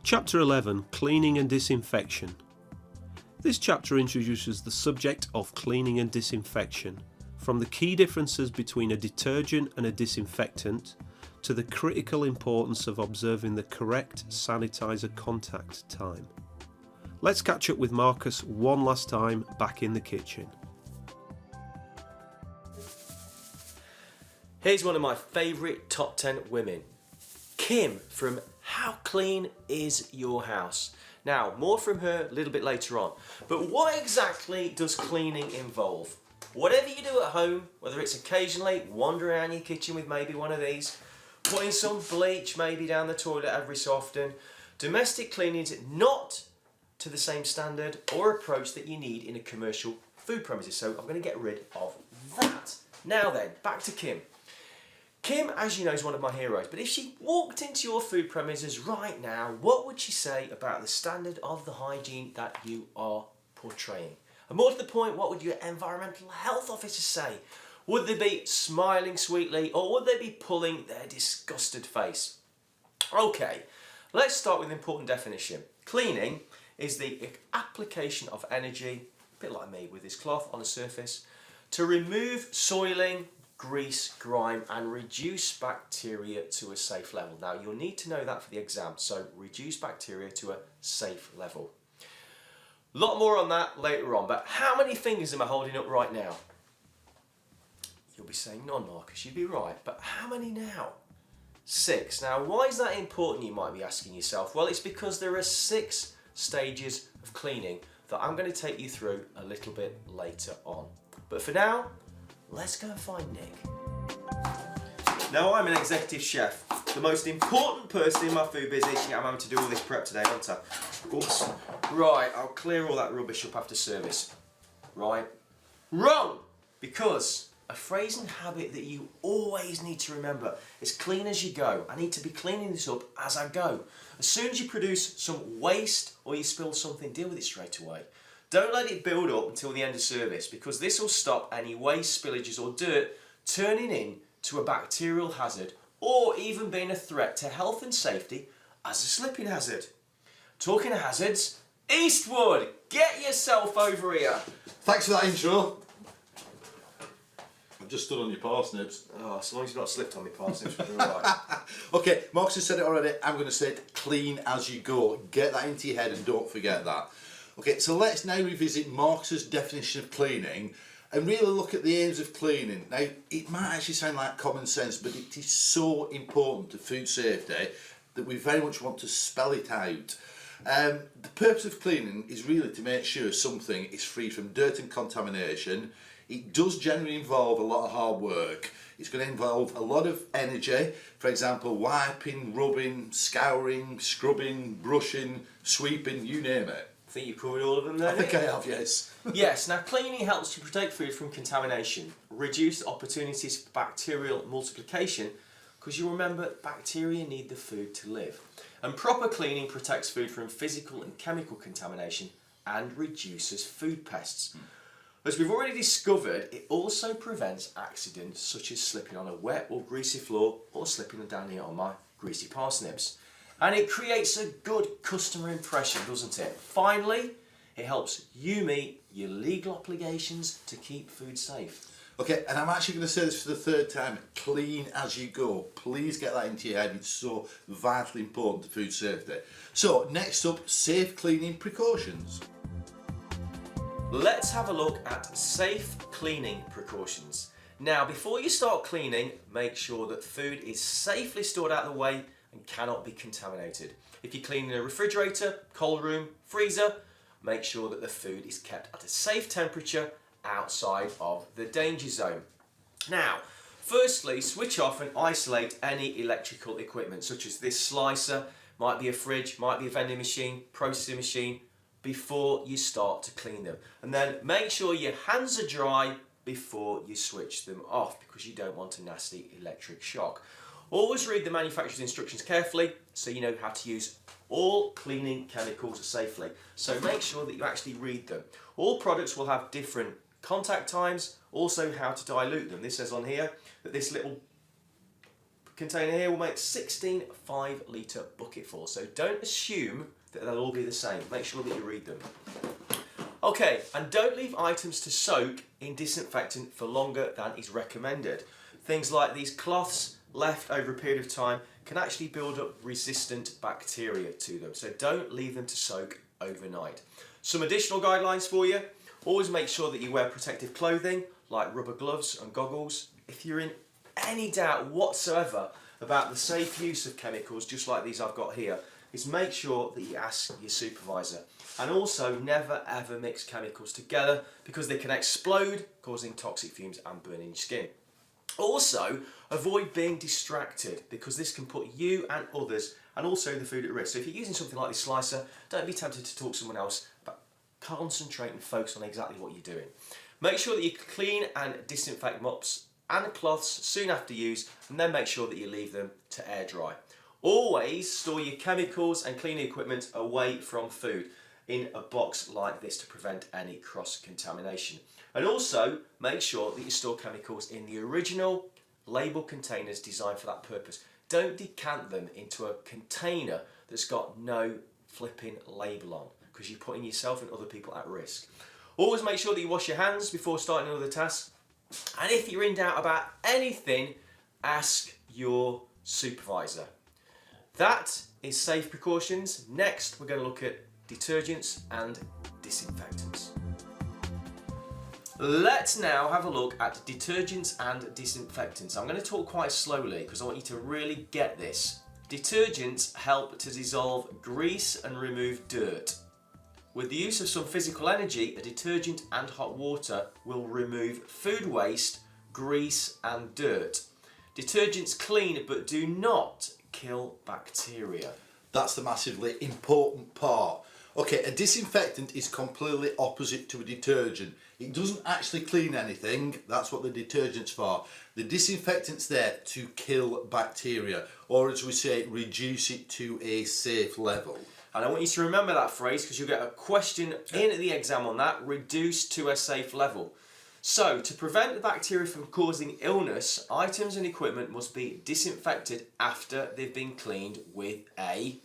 Chapter 11, Cleaning and Disinfection. This chapter introduces the subject of cleaning and disinfection, from the key differences between a detergent and a disinfectant, to the critical importance of observing the correct sanitiser contact time. Let's catch up with Marcus one last time back in the kitchen. Here's one of my favourite top 10 women, Kim from How Clean Is Your House? Now, more from her a little bit later on. But what exactly does cleaning involve? Whatever you do at home, whether it's occasionally wandering around your kitchen with maybe one of these, putting some bleach maybe down the toilet every so often, domestic cleaning is not to the same standard or approach that you need in a commercial food premises. So I'm going to get rid of that. Now then, back to Kim. Kim, as you know, is one of my heroes, but if she walked into your food premises right now, what would she say about the standard of the hygiene that you are portraying? And more to the point, what would your environmental health officer say? Would they be smiling sweetly, or would they be pulling their disgusted face? Okay, let's start with an important definition. Cleaning is the application of energy, a bit like me with this cloth on a surface, to remove soiling, grease, grime and reduce bacteria to a safe level. Now you'll need to know that for the exam, so reduce bacteria to a safe level. A lot more on that later on, but how many fingers am I holding up right now? You'll be saying none, Marcus, you'd be right, but how many now? 6. Now why is that important, you might be asking yourself? Well, it's because there are 6 stages of cleaning that I'm going to take you through a little bit later on. But for now, let's go and find Nick. Now I'm an executive chef, the most important person in my food business. I'm having to do all this prep today, don't I? Oops. Right, I'll clear all that rubbish up after service. Right? Wrong! Because a phrase and habit that you always need to remember is clean as you go. I need to be cleaning this up as I go. As soon as you produce some waste or you spill something, deal with it straight away. Don't let it build up until the end of service, because this will stop any waste, spillages or dirt turning into a bacterial hazard or even being a threat to health and safety as a slipping hazard. Talking of hazards, Eastwood, get yourself over here. Thanks for that intro. I've just stood on your parsnips. Oh, as long as you've not slipped on me parsnips, we're all right. Okay, Marcus has said it already. I'm going to say it, clean as you go. Get that into your head and don't forget that. Okay, so let's now revisit Marcus's definition of cleaning and really look at the aims of cleaning. Now, it might actually sound like common sense, but it is so important to food safety that we very much want to spell it out. The purpose of cleaning is really to make sure something is free from dirt and contamination. It does generally involve a lot of hard work. It's going to involve a lot of energy, for example, wiping, rubbing, scouring, scrubbing, brushing, sweeping, you name it. I think you covered all of them there. I think I have, yes. Yes, now cleaning helps to protect food from contamination, reduce opportunities for bacterial multiplication, because you remember bacteria need the food to live. And proper cleaning protects food from physical and chemical contamination and reduces food pests. As we've already discovered, it also prevents accidents such as slipping on a wet or greasy floor or slipping down here on my greasy parsnips. And it creates a good customer impression, doesn't it? Finally, it helps you meet your legal obligations to keep food safe. Okay, and I'm actually going to say this for the 3rd time, clean as you go. Please get that into your head, it's so vitally important to food safety. So, next up, safe cleaning precautions. Let's have a look at safe cleaning precautions. Now, before you start cleaning, make sure that food is safely stored out of the way and cannot be contaminated. If you're cleaning a refrigerator, cold room, freezer, make sure that the food is kept at a safe temperature outside of the danger zone. Now, firstly, switch off and isolate any electrical equipment, such as this slicer, might be a fridge, might be a vending machine, processing machine, before you start to clean them. And then make sure your hands are dry before you switch them off, because you don't want a nasty electric shock. Always read the manufacturer's instructions carefully so you know how to use all cleaning chemicals safely. So make sure that you actually read them. All products will have different contact times, also how to dilute them. This says on here that this little container here will make 16 5-litre bucketfuls. So don't assume that they'll all be the same. Make sure that you read them. Okay, and don't leave items to soak in disinfectant for longer than is recommended. Things like these cloths left over a period of time can actually build up resistant bacteria to them. So don't leave them to soak overnight. Some additional guidelines for you. Always make sure that you wear protective clothing like rubber gloves and goggles. If you're in any doubt whatsoever about the safe use of chemicals, just like these I've got here, is make sure that you ask your supervisor. And also never ever mix chemicals together because they can explode, causing toxic fumes and burning your skin. Also, avoid being distracted because this can put you and others and also the food at risk. So if you're using something like this slicer, don't be tempted to talk to someone else, but concentrate and focus on exactly what you're doing. Make sure that you clean and disinfect mops and cloths soon after use, and then make sure that you leave them to air dry. Always store your chemicals and cleaning equipment away from food in a box like this to prevent any cross-contamination. And also make sure that you store chemicals in the original label containers designed for that purpose. Don't decant them into a container that's got no flipping label on because you're putting yourself and other people at risk. Always make sure that you wash your hands before starting another task. And if you're in doubt about anything, ask your supervisor. That is safe precautions. Next, we're going to look at detergents and disinfectants. Let's now have a look at detergents and disinfectants. I'm going to talk quite slowly because I want you to really get this. Detergents help to dissolve grease and remove dirt. With the use of some physical energy, a detergent and hot water will remove food waste, grease and dirt. Detergents clean but do not kill bacteria. That's the massively important part. Okay, a disinfectant is completely opposite to a detergent. It doesn't actually clean anything, that's what the detergent's for. The disinfectant's there to kill bacteria, or as we say, reduce it to a safe level. And I want you to remember that phrase because you'll get a question in the exam on that, reduce to a safe level. So, to prevent the bacteria from causing illness, items and equipment must be disinfected after they've been cleaned with a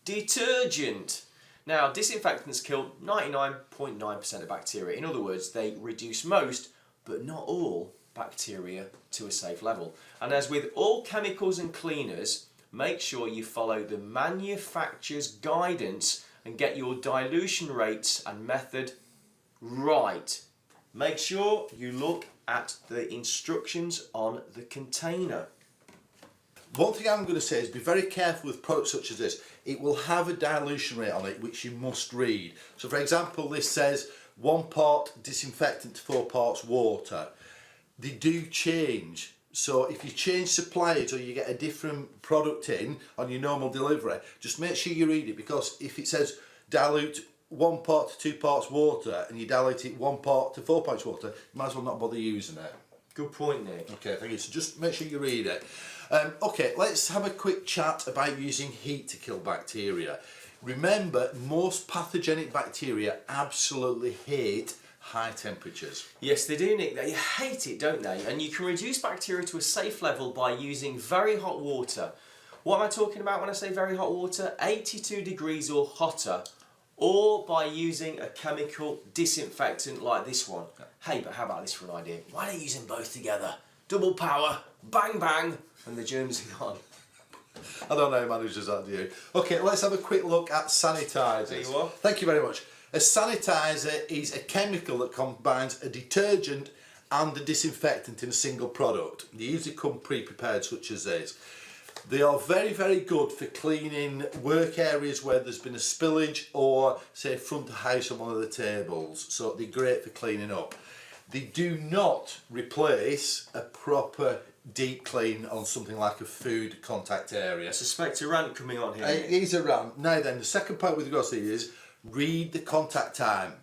detergent. Now, disinfectants kill 99.9% of bacteria. In other words, they reduce most, but not all, bacteria to a safe level. And as with all chemicals and cleaners, make sure you follow the manufacturer's guidance and get your dilution rates and method right. Make sure you look at the instructions on the container. One thing I'm going to say is be very careful with products such as this. It will have a dilution rate on it which you must read. So for example, this says 1 part disinfectant to 4 parts water. They do change. So if you change suppliers or you get a different product in on your normal delivery, just make sure you read it, because if it says dilute 1 part to 2 parts water and you dilute it 1 part to 4 parts water, you might as well not bother using it. Good point, Nick. Okay, thank you. So just make sure you read it. Okay, let's have a quick chat about using heat to kill bacteria. Remember, most pathogenic bacteria absolutely hate high temperatures. Yes, they do, Nick. They hate it, don't they? And you can reduce bacteria to a safe level by using very hot water. What am I talking about when I say very hot water? 82 degrees or hotter, or by using a chemical disinfectant like this one. Hey, but how about this for an idea? Why don't you use them both together? Double power, bang bang, and the germs are gone. I don't know who manages that, do you? Okay, let's have a quick look at sanitisers. There you are. Thank you very much. A sanitiser is a chemical that combines a detergent and a disinfectant in a single product. They usually come pre-prepared, such as this. They are very, very good for cleaning work areas where there's been a spillage, or say front of house on one of the tables. So they're great for cleaning up. They do not replace a proper deep clean on something like a food contact area. I suspect a rant coming on here. It is a rant. Now then, the second point with regards to these is read the contact time.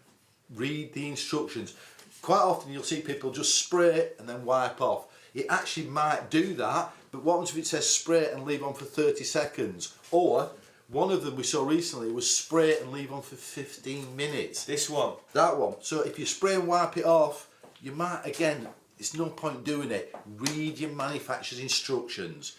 Read the instructions. Quite often you'll see people just spray it and then wipe off. It actually might do that, but what happens if it says spray it and leave on for 30 seconds? Or one of them we saw recently was spray it and leave on for 15 minutes. This one. That one. So if you spray and wipe it off, you might, again, It's no point doing it. Read your manufacturer's instructions.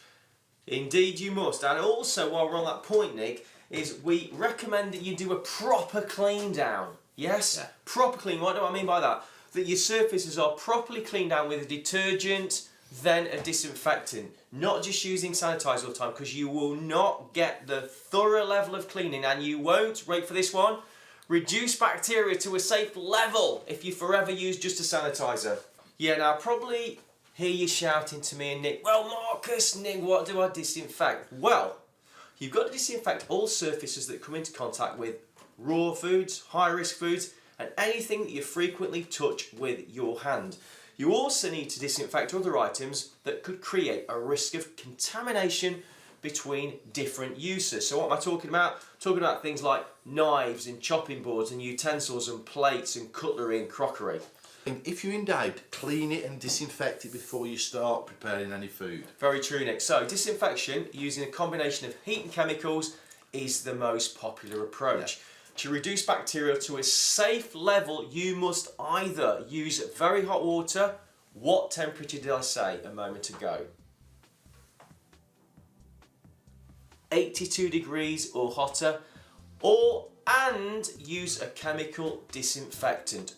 Indeed you must. And also, while we're on that point, Nick, is we recommend that you do a proper clean down. Yes? Yeah. Proper clean. What do I mean by that? That your surfaces are properly cleaned down with a detergent, then a disinfectant. Not just using sanitiser all the time, because you will not get the thorough level of cleaning, and you won't, wait for this one, reduce bacteria to a safe level if you forever use just a sanitiser. Yeah, now probably hear you shouting to me and Nick, well Marcus, Nick, what do I disinfect? Well, you've got to disinfect all surfaces that come into contact with raw foods, high risk foods, and anything that you frequently touch with your hand. You also need to disinfect other items that could create a risk of contamination between different uses. So what am I talking about? I'm talking about things like knives and chopping boards and utensils and plates and cutlery and crockery. And if you're in doubt, clean it and disinfect it before you start preparing any food. Very true, Nick. So disinfection using a combination of heat and chemicals is the most popular approach. Yeah. To reduce bacteria to a safe level, you must either use very hot water. What temperature did I say a moment ago? 82 degrees or hotter, and use a chemical disinfectant.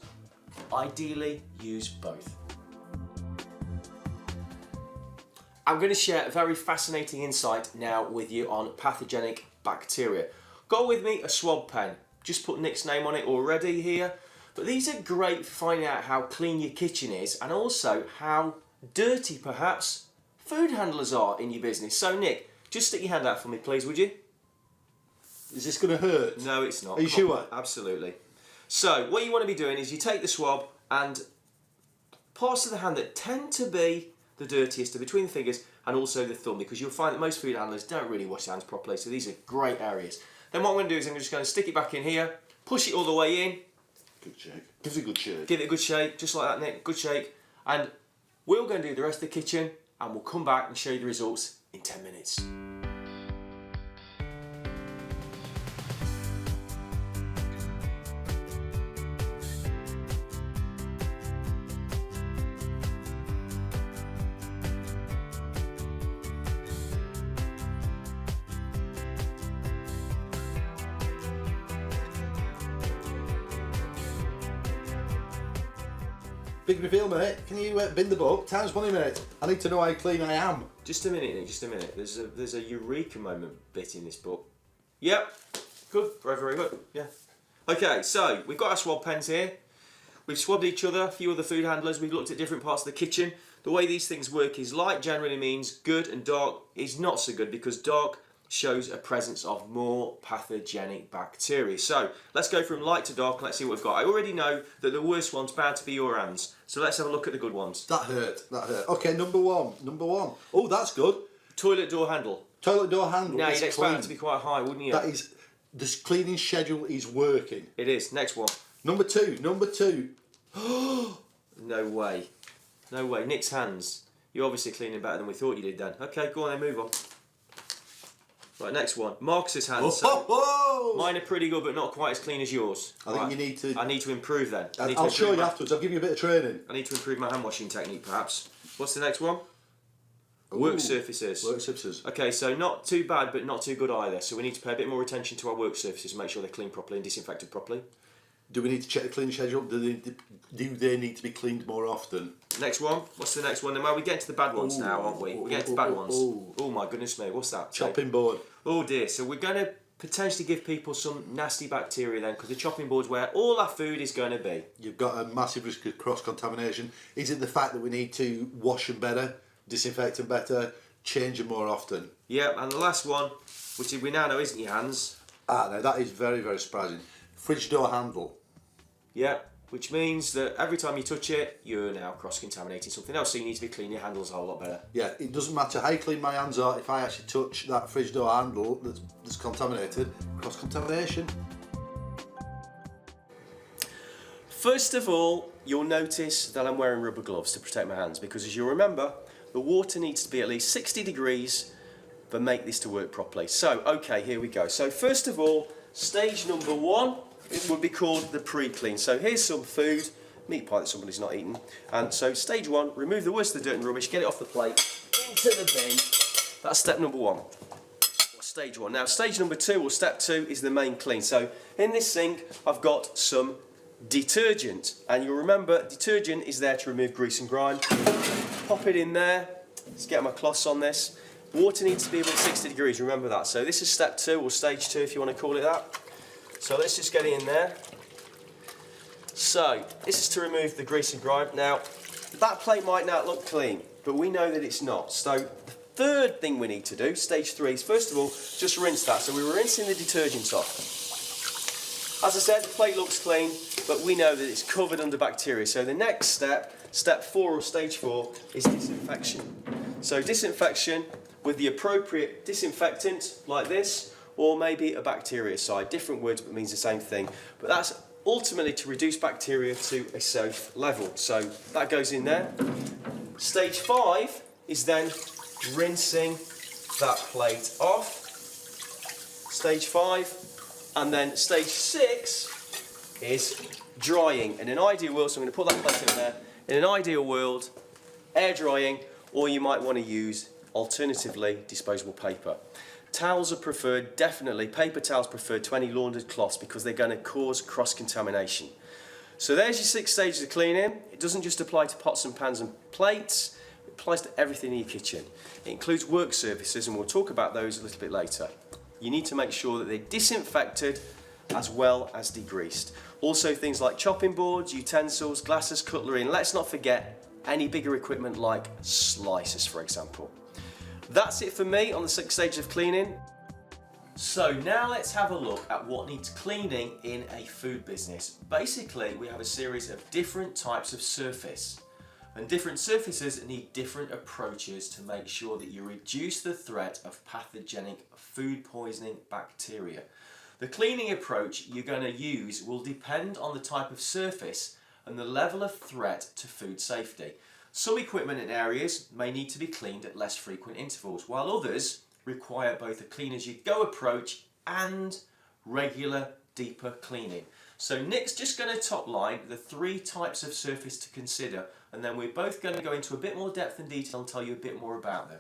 Ideally, use both. I'm going to share a very fascinating insight now with you on pathogenic bacteria. Got with me a swab pen. Just put Nick's name on it already here. But these are great for finding out how clean your kitchen is and also how dirty perhaps food handlers are in your business. So Nick, just stick your hand out for me please, would you? Is this going to hurt? No, it's not. Are you sure? Absolutely. So what you want to be doing is you take the swab and parts of the hand that tend to be the dirtiest are between the fingers and also the thumb, because you'll find that most food handlers don't really wash their hands properly, so these are great areas. Then what I'm going to do is I'm just going to stick it back in here, push it all the way in. Good shake. Give it a good shake. Give it a good shake, just like that, Nick. Good shake. And we're going to do the rest of the kitchen and we'll come back and show you the results in 10 minutes. Big reveal, mate. Can you bin the book? Time's money, mate. I need to know how clean I am. Just a minute, Nick, just a minute. There's a eureka moment bit in this book. Yep, good, very, very good, yeah. Okay, so we've got our swab pens here. We've swabbed each other, a few other food handlers. We've looked at different parts of the kitchen. The way these things work is light generally means good and dark is not so good, because dark shows a presence of more pathogenic bacteria. So let's go from light to dark and let's see what we've got. I already know that the worst one's bound to be your hands. So let's have a look at the good ones. That hurt. Okay, number one. Oh, that's good. Toilet door handle. Toilet door handle. Now, is you'd expect clean. it to be quite high, wouldn't you? That is, this cleaning schedule is working. It is. Next one. Number two. No way. No way. Nick's hands. You're obviously cleaning better than we thought you did then. Okay, go on then, move on. Right, next one. Marcus's hands. So mine are pretty good, but not quite as clean as yours. I think you need to... I need to improve then. I'll show you afterwards. I'll give you a bit of training. I need to improve my hand washing technique, perhaps. What's the next one? Work surfaces. Work surfaces. Okay, so not too bad, but not too good either. So we need to pay a bit more attention to our work surfaces and make sure they're cleaned properly and disinfected properly. Do we need to check the cleaning schedule? Do they need to be cleaned more often? Next one. What's the next one? Then, well, we're getting to the bad ones now, aren't we? We're getting to the bad ones. Oh my goodness me, what's that? Chopping board. Oh dear, so we're going to potentially give people some nasty bacteria then, because the chopping board's where all our food is going to be. You've got a massive risk of cross-contamination. Is it the fact that we need to wash them better, disinfect them better, change them more often? Yeah, and the last one, which we now know isn't your hands. No, that is very, very surprising. Fridge door handle. Yeah, which means that every time you touch it, you're now cross-contaminating something else, so you need to be cleaning your handles a whole lot better. Yeah, it doesn't matter how clean my hands are, if I actually touch that fridge door handle that's contaminated, cross-contamination. First of all, you'll notice that I'm wearing rubber gloves to protect my hands, because as you'll remember, the water needs to be at least 60 degrees to make this to work properly. So, okay, here we go. So first of all, stage number one, it would be called the pre-clean. So here's some food meat pie that somebody's not eaten. And so stage 1, remove the worst of the dirt and rubbish, get it off the plate, into the bin. That's step number 1. Stage 1. Now stage number 2, or step 2, is the main clean. So in this sink I've got some detergent, and you'll remember detergent is there to remove grease and grime. Pop it in there. Let's get my cloths on this. Water needs to be about 60 degrees, remember that. So this is step 2, or stage 2 if you want to call it that. So let's just get it in there. So this is to remove the grease and grime. Now that plate might not look clean, but we know that it's not. So the third thing we need to do, stage 3, is first of all just rinse that. So we're rinsing the detergents off. As I said, the plate looks clean, but we know that it's covered under bacteria. So the next step, step 4 or stage 4, is disinfection. So disinfection with the appropriate disinfectant like this, or maybe a bactericide. Different words but means the same thing. But that's ultimately to reduce bacteria to a safe level. So that goes in there. Stage 5 is then rinsing that plate off. Stage 5. And then stage 6 is drying. In an ideal world, so I'm going to put that plate in there. In an ideal world, air drying, or you might want to use, alternatively, disposable paper. Towels are preferred, definitely. Paper towels preferred to any laundered cloths because they're going to cause cross-contamination. So there's your 6 stages of cleaning. It doesn't just apply to pots and pans and plates. It applies to everything in your kitchen. It includes work surfaces, and we'll talk about those a little bit later. You need to make sure that they're disinfected as well as degreased. Also things like chopping boards, utensils, glasses, cutlery, and let's not forget any bigger equipment like slicers, for example. That's it for me on the 6 stages of cleaning. So now let's have a look at what needs cleaning in a food business. Basically, we have a series of different types of surface. And different surfaces need different approaches to make sure that you reduce the threat of pathogenic food poisoning bacteria. The cleaning approach you're going to use will depend on the type of surface and the level of threat to food safety. Some equipment and areas may need to be cleaned at less frequent intervals, while others require both a clean as you go approach and regular deeper cleaning. So Nick's just going to top line the 3 types of surface to consider, and then we're both going to go into a bit more depth and detail and tell you a bit more about them.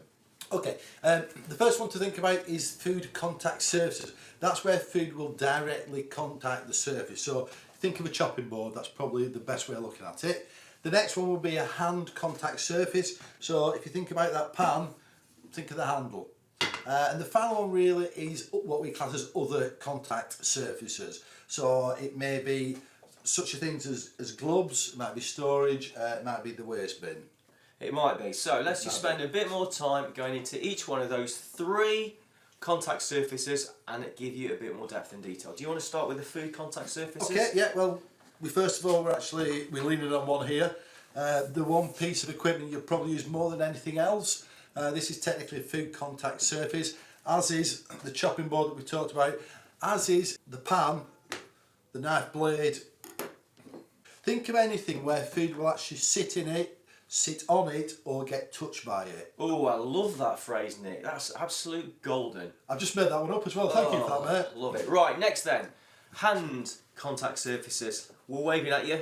Okay, the first one to think about is food contact surfaces. That's where food will directly contact the surface. So think of a chopping board, that's probably the best way of looking at it. The next one will be a hand contact surface. So if you think about that pan, think of the handle. And the final one really is what we class as other contact surfaces. So it may be such a things as gloves, it might be storage, it might be the waste bin. It might be. So let's just spend a bit more time going into each one of those 3 contact surfaces and give you a bit more depth and detail. Do you want to start with the food contact surfaces? Okay, yeah, well, first of all, we're leaning on one here. The one piece of equipment you'll probably use more than anything else. This is technically a food contact surface, as is the chopping board that we talked about, as is the pan, the knife blade. Think of anything where food will actually sit on it, or get touched by it. Oh, I love that phrase, Nick. That's absolute golden. I've just made that one up as well. Thank you for that, mate. Love it. Right, next then, hand contact surfaces. We're waving at you.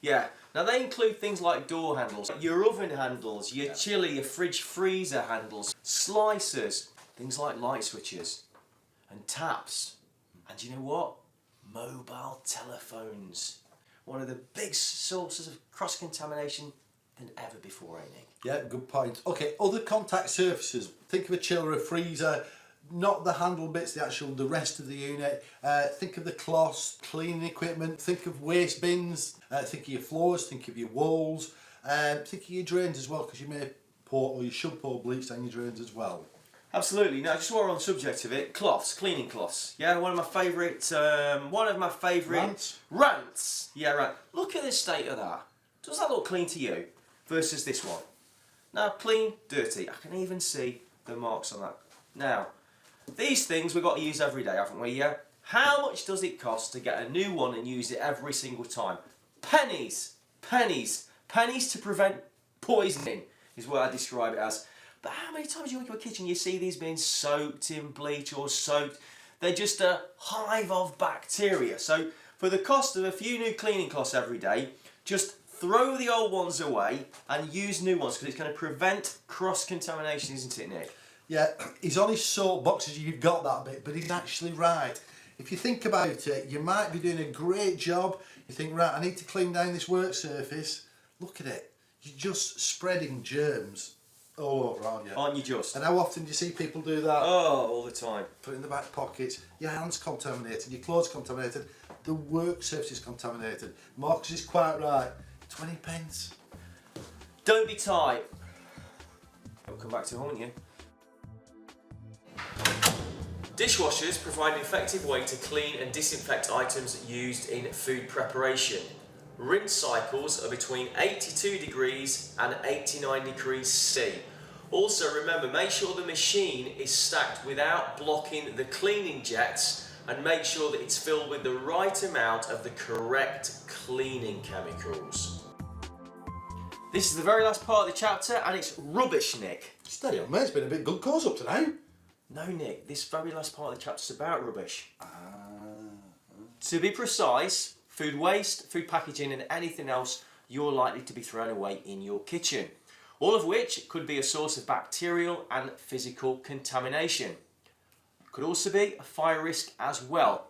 Yeah. Now they include things like door handles, your oven handles, your chili, your fridge freezer handles, slicers, things like light switches, and taps. And you know what? Mobile telephones. One of the big sources of cross-contamination than ever before, ain't it? Yeah, good point. Okay, other contact surfaces. Think of a chiller, a freezer, not the handle bits, the rest of the unit. Think of the cloths, cleaning equipment, think of waste bins, think of your floors, think of your walls, think of your drains as well, because you may pour, or you should pour bleach down your drains as well. Absolutely. Now, just while we're on the subject of it, cloths, cleaning cloths. Yeah, one of my favourite rants. Yeah, right. Look at the state of that. Does that look clean to you? Versus this one. Now, clean, dirty. I can even see the marks on that. Now, these things we've got to use every day, haven't we? Yeah. How much does it cost to get a new one and use it every single time? Pennies, pennies, pennies to prevent poisoning is what I describe it as. But how many times you walk into a kitchen you see these being soaked in bleach or soaked? They're just a hive of bacteria. So for the cost of a few new cleaning cloths every day, just throw the old ones away and use new ones because it's going to prevent cross-contamination, isn't it, Nick? Yeah, he's on his soap boxes, you've got that bit, but he's actually right. If you think about it, you might be doing a great job. You think, right, I need to clean down this work surface. Look at it. You're just spreading germs all over, aren't you? Aren't you just? And how often do you see people do that? Oh, all the time. Put it in the back pocket, your hands contaminated, your clothes contaminated, the work surface is contaminated. Marcus is quite right. 20 pence. Don't be tight. I'll come back to haunt you. Dishwashers provide an effective way to clean and disinfect items used in food preparation. Rinse cycles are between 82 degrees and 89 degrees C. Also remember, make sure the machine is stacked without blocking the cleaning jets, and make sure that it's filled with the right amount of the correct cleaning chemicals. This is the very last part of the chapter, and it's rubbish, Nick. Steady on, mate. It's been a bit good cause up to now. No, Nick, this very last part of the chapter is about rubbish. To be precise, food waste, food packaging and anything else you're likely to be thrown away in your kitchen. All of which could be a source of bacterial and physical contamination. Could also be a fire risk as well.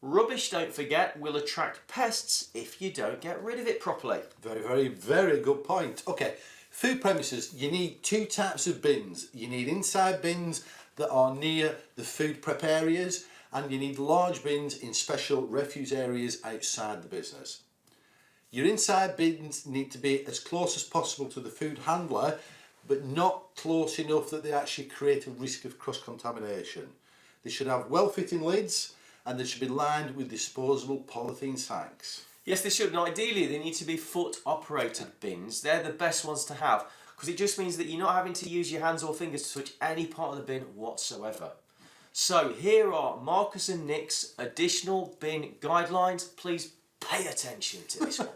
Rubbish, don't forget, will attract pests if you don't get rid of it properly. Very, very, very good point. Okay, food premises, you need two types of bins. You need inside bins that are near the food prep areas, and you need large bins in special refuse areas outside the business. Your inside bins need to be as close as possible to the food handler, but not close enough that they actually create a risk of cross-contamination. They should have well-fitting lids, and they should be lined with disposable polythene sacks. Yes, they should, and ideally they need to be foot-operated bins. They're the best ones to have, because it just means that you're not having to use your hands or fingers to touch any part of the bin whatsoever. So here are Marcus and Nick's additional bin guidelines. Please pay attention to this one.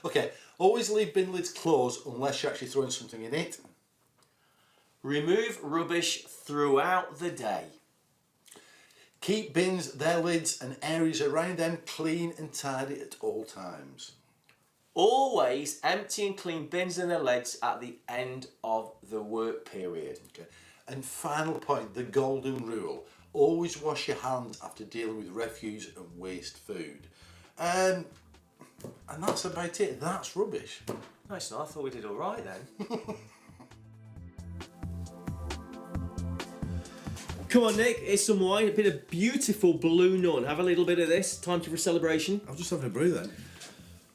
Okay, always leave bin lids closed unless you're actually throwing something in it. Remove rubbish throughout the day. Keep bins, their lids and areas around them clean and tidy at all times. Always empty and clean bins and their lids at the end of the work period. Okay. And final point, the golden rule. Always wash your hands after dealing with refuse and waste food. And that's about it. That's rubbish. No, it's not. I thought we did all right then. Come on, Nick, here's some wine. A bit of beautiful Blue Nun. Have a little bit of this. Time for a celebration. I was just having a brew then.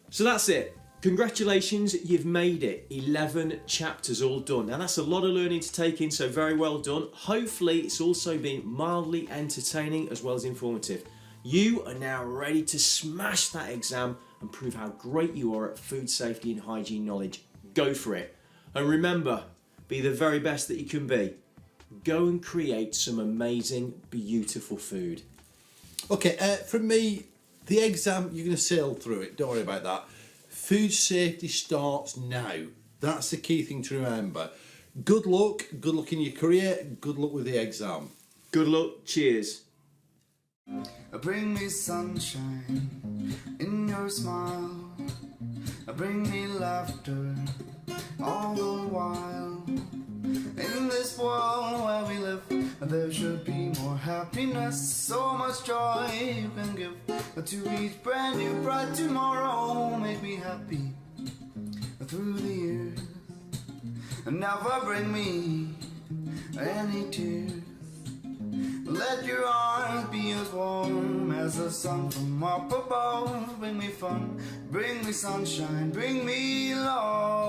So that's it. Congratulations, you've made it. 11 chapters all done. Now that's a lot of learning to take in, so very well done. Hopefully it's also been mildly entertaining as well as informative. You are now ready to smash that exam and prove how great you are at food safety and hygiene knowledge. Go for it. And remember, be the very best that you can be. Go and create some amazing, beautiful food. Okay, from me, the exam, you're going to sail through it. Don't worry about that. Food safety starts now. That's the key thing to remember. Good luck in your career, good luck with the exam. Good luck, cheers. Bring me sunshine in your smile. Bring me laughter all the while. In this world where we live, there should be more happiness, so much joy you can give to each brand new bright tomorrow. Make me happy through the years, and never bring me any tears. Let your arms be as warm as the sun from up above. Bring me fun, bring me sunshine, bring me love.